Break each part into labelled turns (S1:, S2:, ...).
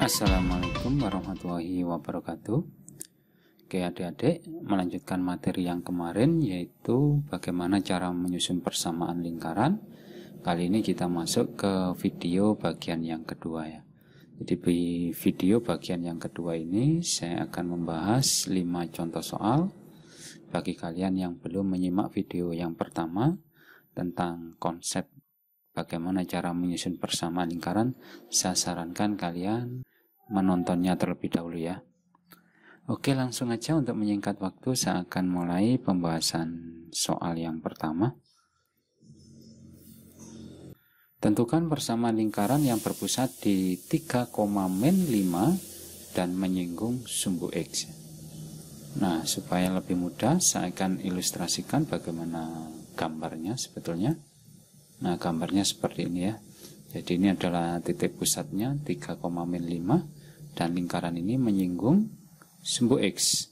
S1: Assalamualaikum warahmatullahi wabarakatuh. Oke adik-adik, melanjutkan materi yang kemarin, yaitu bagaimana cara menyusun persamaan lingkaran. Kali ini kita masuk ke video bagian yang kedua ya. Jadi di video bagian yang kedua ini saya akan membahas 5 contoh soal. Bagi kalian yang belum menyimak video yang pertama tentang konsep bagaimana cara menyusun persamaan lingkaran, saya sarankan kalian menontonnya terlebih dahulu ya. Oke, langsung aja untuk menyingkat waktu saya akan mulai pembahasan soal yang pertama. Tentukan persamaan lingkaran yang berpusat di 3,-5 dan menyinggung sumbu X. Nah, supaya lebih mudah saya akan ilustrasikan bagaimana gambarnya sebetulnya. Nah, gambarnya seperti ini ya. Jadi ini adalah titik pusatnya 3,-5 dan lingkaran ini menyinggung sumbu X.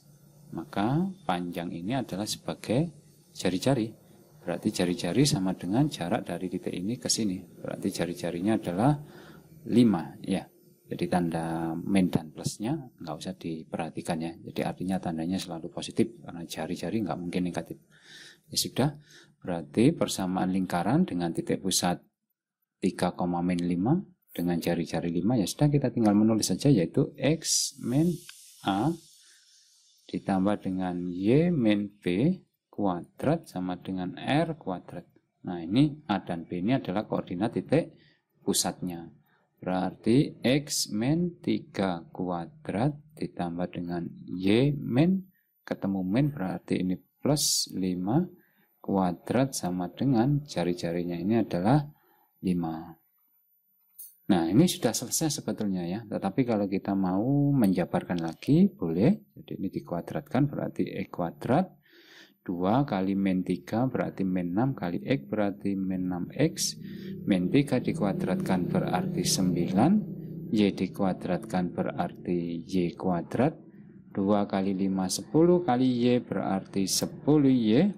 S1: Maka panjang ini adalah sebagai jari-jari. Berarti jari-jari sama dengan jarak dari titik ini ke sini. Berarti jari-jarinya adalah 5 ya. Jadi tanda min dan plusnya nggak usah diperhatikan ya. Jadi artinya tandanya selalu positif karena jari-jari nggak mungkin negatif. Ya sudah. Berarti persamaan lingkaran dengan titik pusat 3,-5 dengan jari-jari 5 ya sudah, kita tinggal menulis saja, yaitu X min A ditambah dengan Y min B kuadrat sama dengan R kuadrat. Nah ini A dan B ini adalah koordinat titik pusatnya. Berarti X min 3 kuadrat ditambah dengan Y min, ketemu min berarti ini plus 5 kuadrat sama dengan jari-jarinya ini adalah 5. Nah ini sudah selesai sebetulnya ya. Tetapi kalau kita mau menjabarkan lagi boleh. Jadi ini dikuadratkan berarti X kuadrat. 2 kali min 3 berarti min 6 kali X berarti min 6X. Min 3 dikuadratkan berarti 9. Y dikuadratkan berarti Y kuadrat. 2 kali 5 10 kali Y berarti 10Y.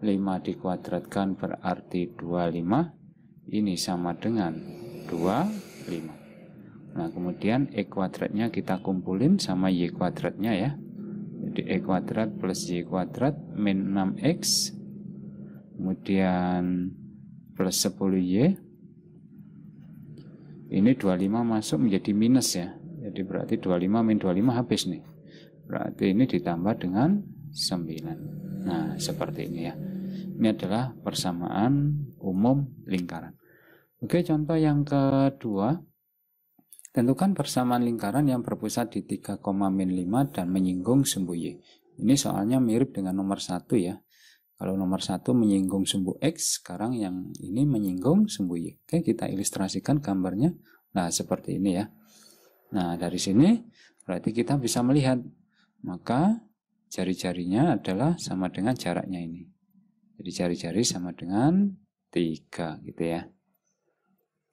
S1: 5 dikuadratkan berarti 25. Ini sama dengan 25. Nah kemudian X kuadratnya kita kumpulin sama Y kuadratnya ya. Jadi X kuadrat plus Y kuadrat min 6X. Kemudian plus 10Y. Ini 25 masuk menjadi minus ya. Jadi berarti 25 min 25 habis nih. Berarti ini ditambah dengan 9. Nah seperti ini ya. Ini adalah persamaan umum lingkaran. Oke, contoh yang kedua. Tentukan persamaan lingkaran yang berpusat di 3,-5 dan menyinggung sumbu Y. Ini soalnya mirip dengan nomor 1 ya. Kalau nomor 1 menyinggung sumbu X, sekarang yang ini menyinggung sumbu Y. Oke, kita ilustrasikan gambarnya. Nah, seperti ini ya. Nah, dari sini berarti kita bisa melihat. Maka jari-jarinya adalah sama dengan jaraknya ini. Jadi jari-jari sama dengan 3 gitu ya.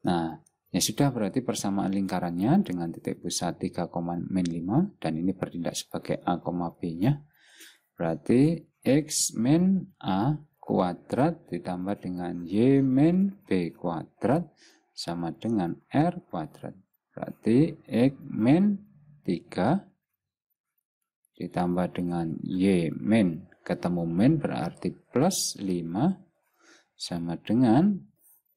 S1: Nah, ya sudah, berarti persamaan lingkarannya dengan titik pusat 3,-5 dan ini bertindak sebagai A, B-nya. Berarti X min A kuadrat ditambah dengan Y min B kuadrat sama dengan R kuadrat. Berarti X min 3 ditambah dengan Y min, ketemu min berarti plus 5 sama dengan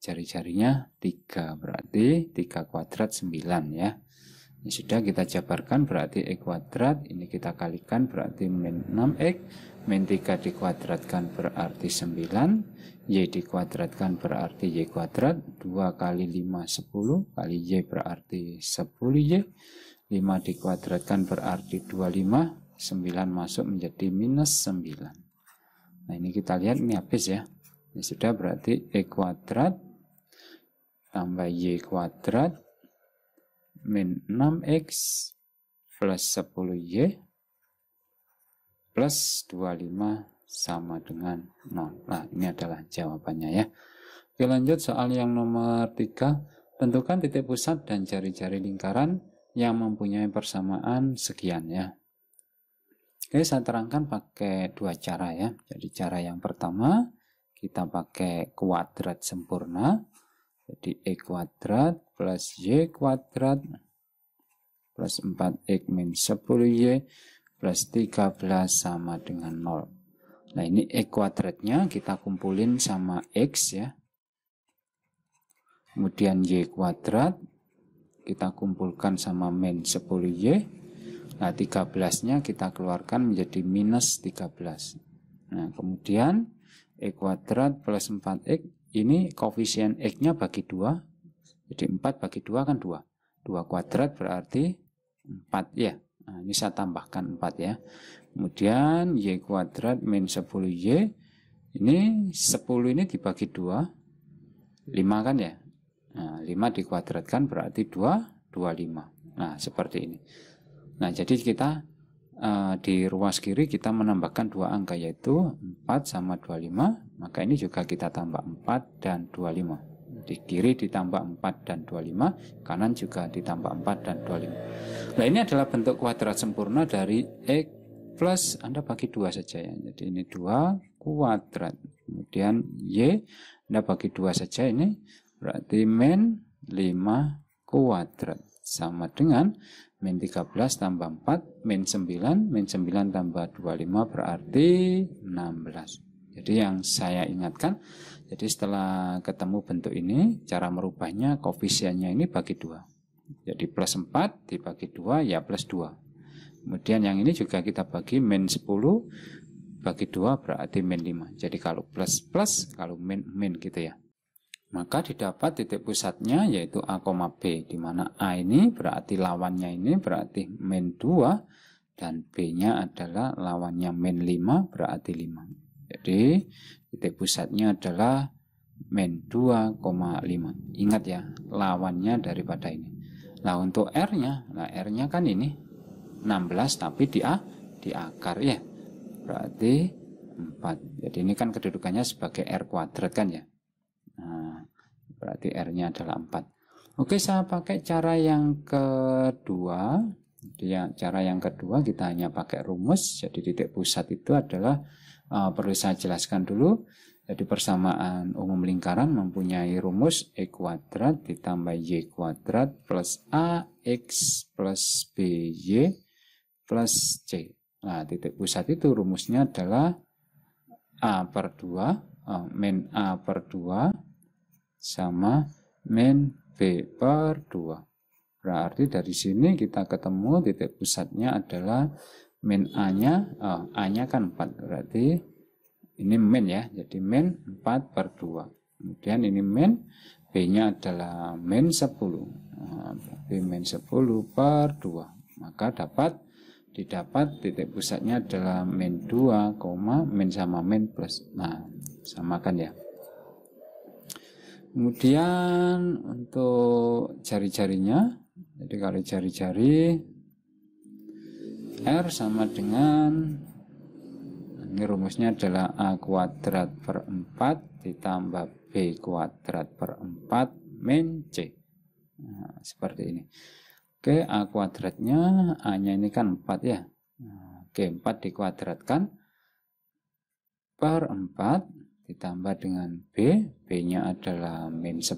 S1: jari-jarinya 3, berarti 3 kuadrat 9 ya. Ini sudah kita jabarkan berarti X kuadrat, ini kita kalikan berarti min 6X, min 3 dikuadratkan berarti 9, Y dikuadratkan berarti Y kuadrat, 2 kali 5 10 kali Y berarti 10Y, 5 dikuadratkan berarti 25, 9 masuk menjadi minus 9. Nah ini kita lihat ini habis ya. Ini sudah, berarti X kuadrat tambah Y kuadrat min 6X plus 10Y plus 25 sama dengan 0. Nah ini adalah jawabannya ya. Oke, lanjut soal yang nomor 3. Tentukan titik pusat dan jari-jari lingkaran yang mempunyai persamaan sekian ya. Oke, saya terangkan pakai 2 cara ya. Jadi cara yang pertama kita pakai kuadrat sempurna. Jadi X kuadrat plus Y kuadrat plus 4x min 10y plus 13 sama dengan 0. Nah, ini x kuadratnya kita kumpulin sama x ya. Kemudian y kuadrat kita kumpulkan sama min 10y. Nah, 13-nya kita keluarkan menjadi minus 13. Nah, kemudian x kuadrat plus 4x, ini koefisien x-nya bagi 2. Jadi 4 bagi 2 kan 2. 2 kuadrat berarti 4 ya. Nah, ini saya tambahkan 4 ya. Kemudian y kuadrat min 10y. Ini 10 ini dibagi 2. 5 kan ya. Nah, 5 dikuadratkan berarti 2, 25. Nah, seperti ini. Nah, jadi kita di ruas kiri kita menambahkan 2 angka yaitu 4 sama 25. Maka ini juga kita tambah 4 dan 25. Di kiri ditambah 4 dan 25, kanan juga ditambah 4 dan 25. Nah, ini adalah bentuk kuadrat sempurna dari x plus, Anda bagi 2 saja ya. Jadi ini 2 kuadrat. Kemudian y, Anda bagi 2 saja, ini berarti min 5 kuadrat. Sama dengan min 13 tambah 4, min 9, min 9 tambah 25 berarti 16. Jadi yang saya ingatkan, jadi setelah ketemu bentuk ini, cara merubahnya koefisiennya ini bagi 2. Jadi plus 4 dibagi 2 ya plus 2. Kemudian yang ini juga kita bagi min 10 bagi 2 berarti min 5. Jadi kalau plus plus, kalau min min gitu ya. Maka didapat titik pusatnya yaitu A, B, di mana A ini berarti lawannya ini berarti min 2 dan B-nya adalah lawannya min 5 berarti 5. Jadi titik pusatnya adalah min 2,5. Ingat ya, lawannya daripada ini. Nah, untuk R-nya, nah R-nya kan ini 16 tapi di akar ya. Berarti 4. Jadi ini kan kedudukannya sebagai R kuadrat kan ya. Nah, berarti R-nya adalah 4. Oke, saya pakai cara yang kedua. Jadi cara yang kedua kita hanya pakai rumus. Jadi titik pusat itu adalah perlu saya jelaskan dulu. Jadi persamaan umum lingkaran mempunyai rumus x kuadrat ditambah y kuadrat plus ax plus by plus c. Nah, titik pusat itu rumusnya adalah a per 2, min a per 2 sama min b per 2. Berarti dari sini kita ketemu titik pusatnya adalah min A-nya, A-nya kan 4, berarti ini min ya, jadi min 4 per 2. Kemudian ini min, B-nya adalah min 10, berarti min 10 per 2. Maka didapat titik pusatnya adalah min 2, min sama min plus. Nah, samakan ya. Kemudian untuk jari-jarinya, jadi kalau jari-jari R sama dengan, ini rumusnya adalah A kuadrat per 4 ditambah B kuadrat per 4 min C. Nah, seperti ini. Oke, A kuadratnya, A-nya ini kan 4 ya. Oke, 4 dikuadratkan per 4 ditambah dengan B. B-nya adalah min 10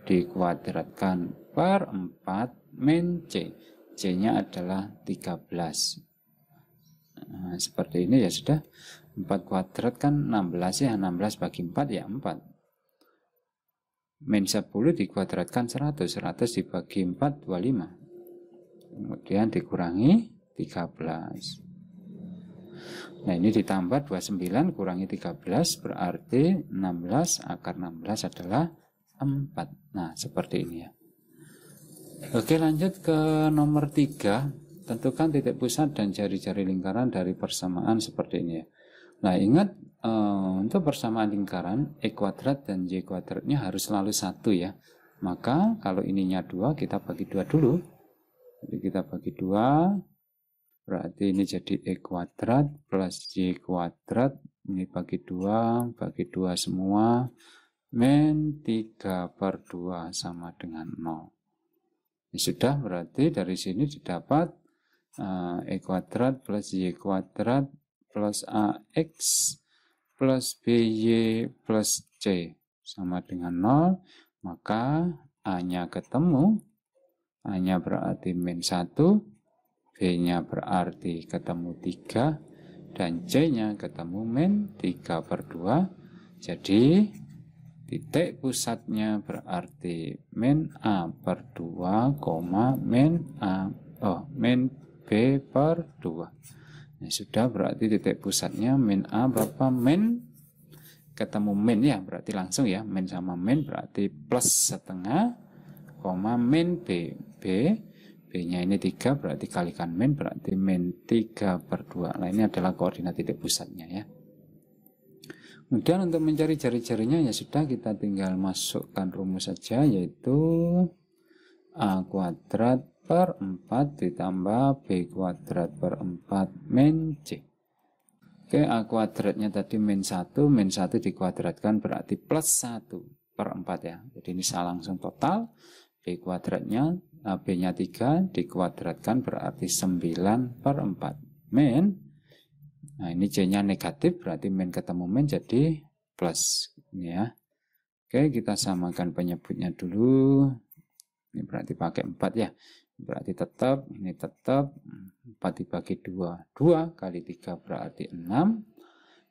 S1: dikuadratkan per 4 min C. C-nya adalah 13. Nah, seperti ini ya sudah. 4 kuadrat kan 16 ya. 16 bagi 4 ya 4. Min 10 dikuadratkan 100. 100 dibagi 4, 25. Kemudian dikurangi 13. Nah, ini ditambah 29 kurangi 13 berarti 16. Akar 16 adalah 4. Nah, seperti ini ya. Oke, lanjut ke nomor 3. Tentukan titik pusat dan jari-jari lingkaran dari persamaan seperti ini ya. Nah, ingat untuk persamaan lingkaran x kuadrat dan y kuadratnya harus selalu 1 ya. Maka kalau ininya 2 kita bagi 2 dulu. Jadi kita bagi 2. Berarti ini jadi x kuadrat plus y kuadrat. Ini bagi 2 semua. Min 3 per 2 sama dengan 0. Ini sudah, berarti dari sini didapat x kuadrat plus y kuadrat plus ax plus by plus c sama dengan 0. Maka A-nya ketemu. A-nya berarti min 1, B-nya berarti ketemu 3, dan C-nya ketemu min 3/2. Jadi titik pusatnya berarti min A/2, min B/2. Nah, sudah, berarti titik pusatnya min A berapa? Min ketemu min ya, berarti langsung ya, min sama min berarti plus setengah, min B-nya ini 3, berarti kalikan min, berarti min 3/2. Nah, ini adalah koordinat titik pusatnya ya. Kemudian untuk mencari jari-jarinya ya sudah, kita tinggal masukkan rumus saja, yaitu A kuadrat per 4 ditambah B kuadrat per 4 min C. Oke, A kuadratnya tadi min 1 dikuadratkan berarti plus 1/4 ya. Jadi ini saya langsung total. B kuadratnya, B-nya 3 dikuadratkan berarti 9/4 min. Nah, ini C-nya negatif, berarti min ketemu min jadi plus ini ya. Oke, kita samakan penyebutnya dulu. Ini berarti pakai 4 ya. Berarti tetap, ini tetap 4 dibagi 2, 2 kali 3 berarti 6.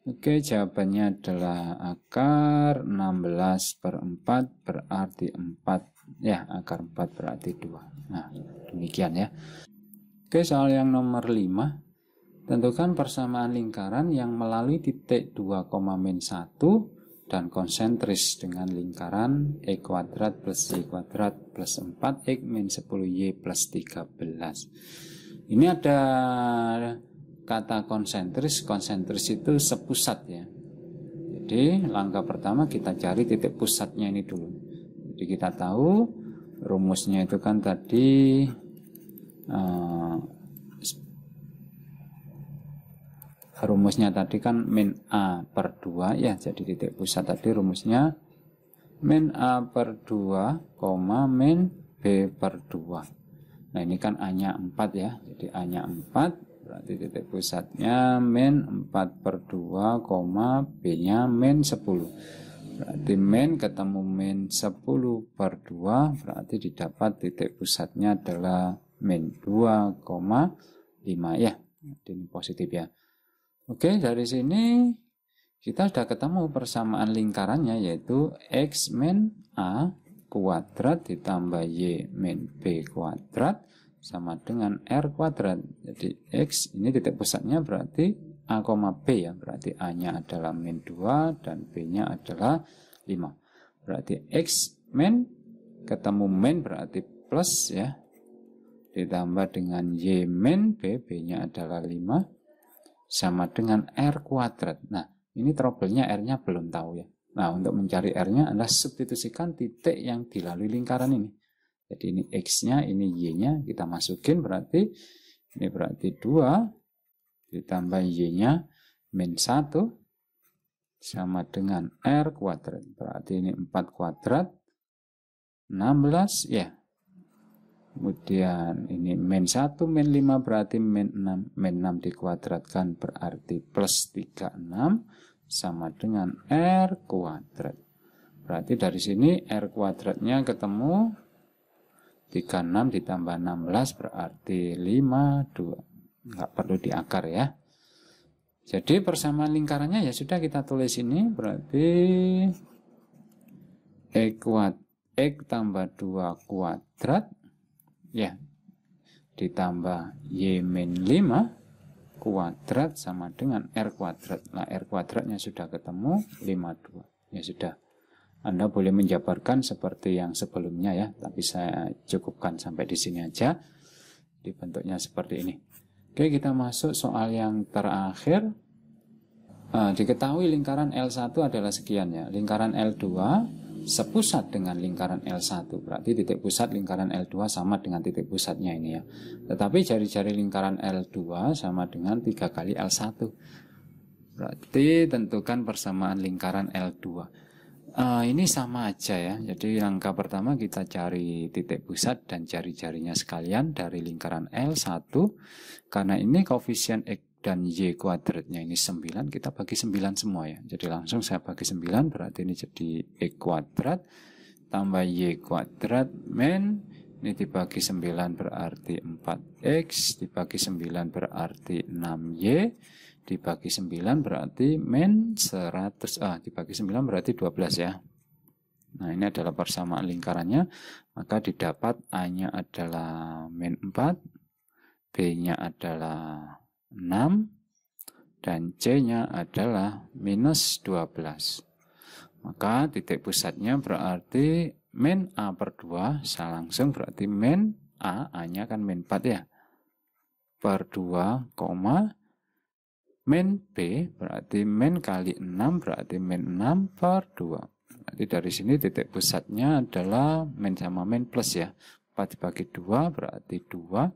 S1: Oke, jawabannya adalah akar 16/4 berarti 4 ya, akar 4 berarti 2. Nah, demikian ya. Oke, soal yang nomor 5. Tentukan persamaan lingkaran yang melalui titik 2,-1 dan konsentris dengan lingkaran E kuadrat plus Y kuadrat plus 4X min 10Y plus 13. Ini ada kata konsentris. Konsentris itu sepusat ya. Jadi langkah pertama kita cari titik pusatnya ini dulu. Jadi kita tahu rumusnya itu kan tadi rumusnya tadi kan min A/2 ya. Jadi titik pusat tadi rumusnya min A/2, min B/2. Nah, ini kan A-nya 4 ya. Jadi A-nya 4, berarti titik pusatnya min 4/2, B-nya min 10. Berarti min ketemu min 10/2, berarti didapat titik pusatnya adalah min 2,5 ya. Jadi ini positif ya. Oke, dari sini kita sudah ketemu persamaan lingkarannya, yaitu X min A kuadrat ditambah Y min B kuadrat sama dengan R kuadrat. Jadi X ini titik pusatnya berarti A, B ya. Berarti A-nya adalah min 2 dan B-nya adalah 5. Berarti X min ketemu min berarti plus ya. Ditambah dengan Y min B, B-nya adalah 5. Sama dengan R kuadrat. Nah, ini trouble-nya R-nya belum tahu ya. Nah, untuk mencari R-nya adalah substitusikan titik yang dilalui lingkaran ini. Jadi ini X-nya, ini Y-nya, kita masukin berarti ini berarti 2 ditambah Y-nya min 1 sama dengan R kuadrat. Berarti ini 4 kuadrat 16 ya. Kemudian ini min 1 min 5 berarti min 6. Min 6 dikuadratkan berarti plus 36 sama dengan R kuadrat. Berarti dari sini R kuadratnya ketemu 36 ditambah 16 berarti 52. Nggak perlu diakar ya. Jadi persamaan lingkarannya ya sudah kita tulis ini, berarti X tambah 2 kuadrat ya ditambah Y min 5 kuadrat sama dengan R kuadrat. Nah, R kuadratnya sudah ketemu 52. Ya sudah. Anda boleh menjabarkan seperti yang sebelumnya ya, tapi saya cukupkan sampai di sini aja. Dibentuknya seperti ini. Oke, kita masuk soal yang terakhir. Diketahui lingkaran L1 adalah sekian ya. Lingkaran L2 sepusat dengan lingkaran L1. Berarti titik pusat lingkaran L2 sama dengan titik pusatnya ini ya. Tetapi jari-jari lingkaran L2 sama dengan 3 kali L1. Berarti tentukan persamaan lingkaran L2. Ini sama aja ya. Jadi langkah pertama kita cari titik pusat dan jari-jarinya sekalian dari lingkaran L1. Karena ini koefisien X dan Y kuadratnya ini 9, kita bagi 9 semua ya. Jadi langsung saya bagi 9, berarti ini jadi X kuadrat tambah Y kuadrat min Ini dibagi 9 berarti 4x, dibagi 9 berarti 6y, dibagi 9 berarti min 100, dibagi 9 berarti 12 ya. Nah, ini adalah persamaan lingkarannya, maka didapat A-nya adalah min 4, B-nya adalah 6, dan C-nya adalah minus 12. Maka titik pusatnya berarti min A per 2, saya langsung berarti min A-nya kan min 4 ya, per 2, min B berarti min kali 6 berarti min 6 per 2. Berarti dari sini titik pusatnya adalah min sama min plus ya. 4 dibagi 2 berarti 2,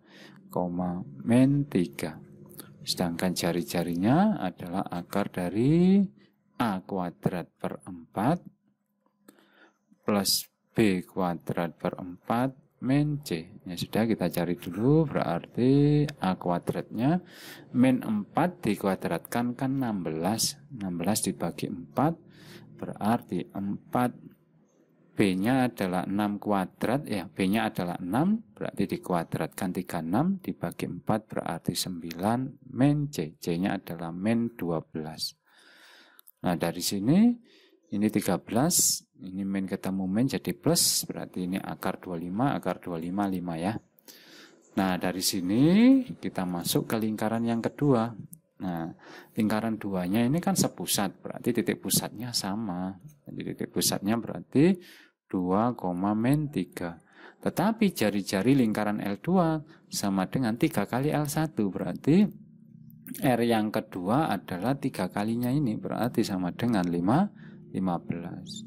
S1: min 3. Sedangkan jari-jarinya adalah akar dari A kuadrat per 4 plus B kuadrat per 4 min C. Ya sudah, kita cari dulu, berarti A kuadratnya min 4 dikuadratkan kan 16. 16 dibagi 4 berarti 4. B-nya adalah 6 kuadrat ya, B-nya adalah 6 berarti dikuadratkan 36 dibagi 4 berarti 9 min C. C-nya adalah min 12. Nah, dari sini ini 13, ini min ketemu min jadi plus, berarti ini akar 25, akar 25, 5 ya. Nah, dari sini kita masuk ke lingkaran yang kedua. Nah, lingkaran duanya ini kan sepusat, berarti titik pusatnya sama. Jadi titik pusatnya berarti 2, min 3. Tetapi jari-jari lingkaran L2 sama dengan 3 kali L1, berarti R yang kedua adalah 3 kalinya ini, berarti sama dengan 15.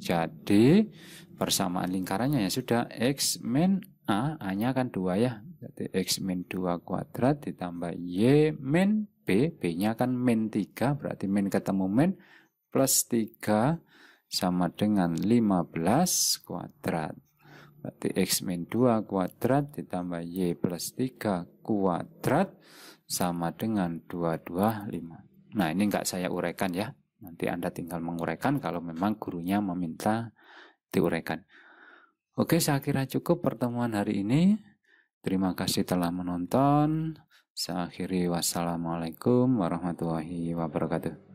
S1: Jadi persamaan lingkarannya ya sudah, X min A, A-nya kan 2 ya. Jadi X min 2 kuadrat ditambah Y min B, B-nya kan min 3, berarti min ketemu min plus 3 sama dengan 15 kuadrat. Berarti X min 2 kuadrat ditambah Y plus 3 kuadrat sama dengan 225. Nah, ini enggak saya uraikan ya. Nanti Anda tinggal menguraikan kalau memang gurunya meminta diuraikan. Oke, saya kira cukup pertemuan hari ini. Terima kasih telah menonton. Saya akhiri, wassalamualaikum warahmatullahi wabarakatuh.